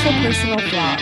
also personal vlog.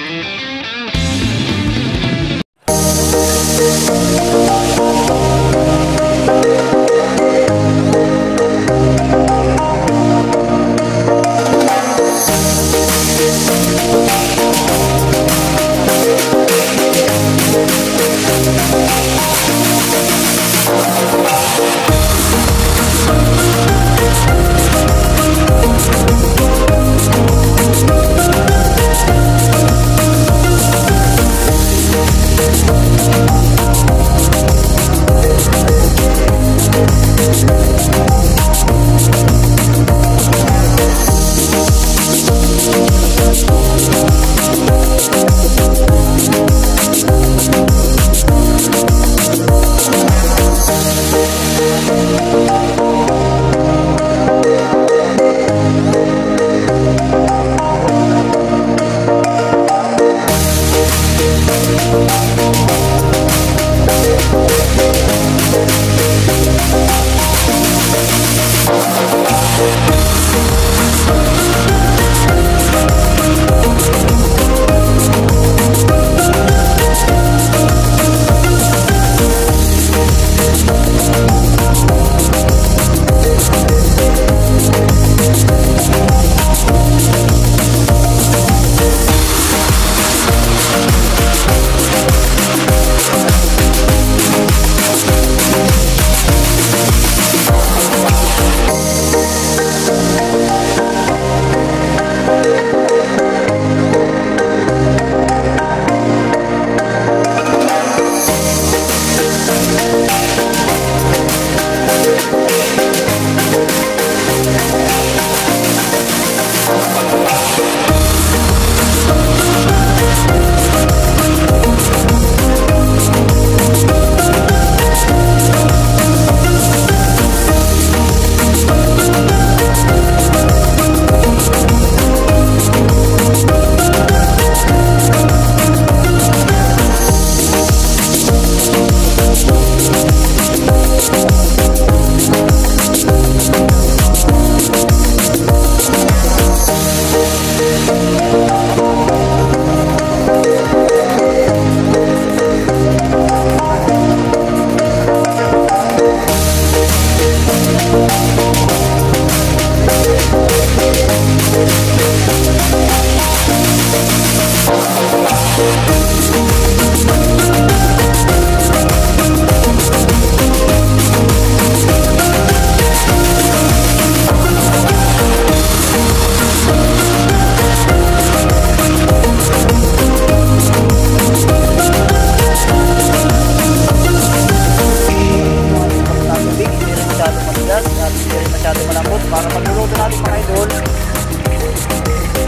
Para pagluluto natin mga idol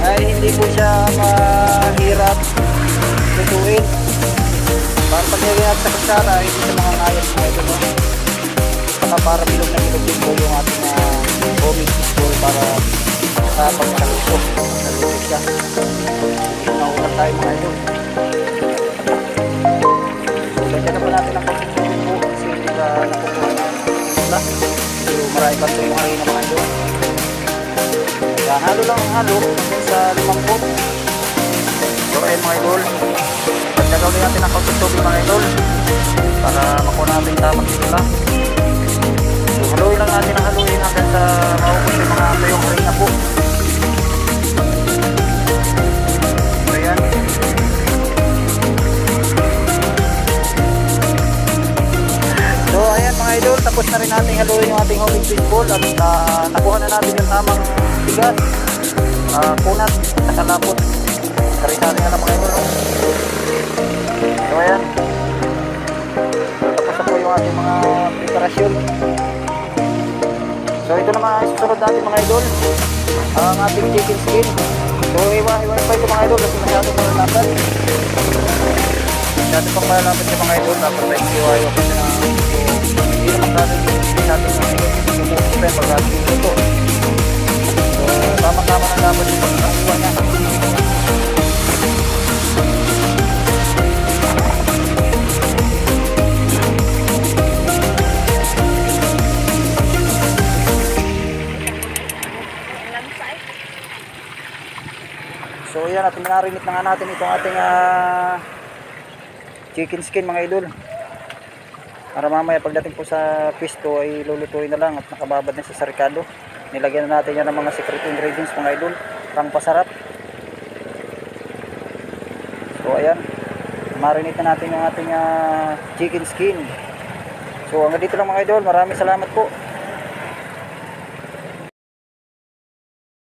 ay hindi po siya mahirap lutuin. Para paglagyan natin sa kutsara ay hindi siya makangayat mga idol, no? Saka para bilog na bilog din po yung ating homemade fishball para sa pagkaluto siya. Naulan tayo mga idol. Lagyan na po natin ang pagkaluto po kasi hindi ba nakukuha na isla. So marami pa ito yung harina mga idol. Yan, halo lang ang halo hanggang sa 5 pot. So ayun mga idol, pagkagawin natin ang kaunting tubig mga idol para makuha natin tamang isla. So haluin lang natin ang haluin hanggang sa maubos yung mga tuyong harina po. So yan. So ayan mga idol, tapos na rin natin haluin yung ating homemade fishball at nakuha na natin yung tamang bigas, kunat, at kalapot. Sari-sari na mga idol. So ayan, tapos na po yung ating mga preparasyon. So ito naman ang susunod natin mga idol, ang ating chicken skin. So iwa-iwa pa ito mga idol kasi masyadong malalapan. Masyadong pang malalapan siya mga idol, dapat tayo iwa-iwa pa siya na hindi naman natin yung natin mga idol yung pag-ating ito. So tama-tama na dapat yung pag-iwa niya. So So ayan, at minarinit na nga natin itong ating chicken skin mga idol. Para mamaya pagdating po sa pisto ay lulutuin na lang at nakababad na sa sarikado. Nilagyan na natin yan ng mga secret ingredients mga idol, pang pasarap. So ayan, marinate na natin yung ating chicken skin. So hanggang dito lang mga idol, maraming salamat po.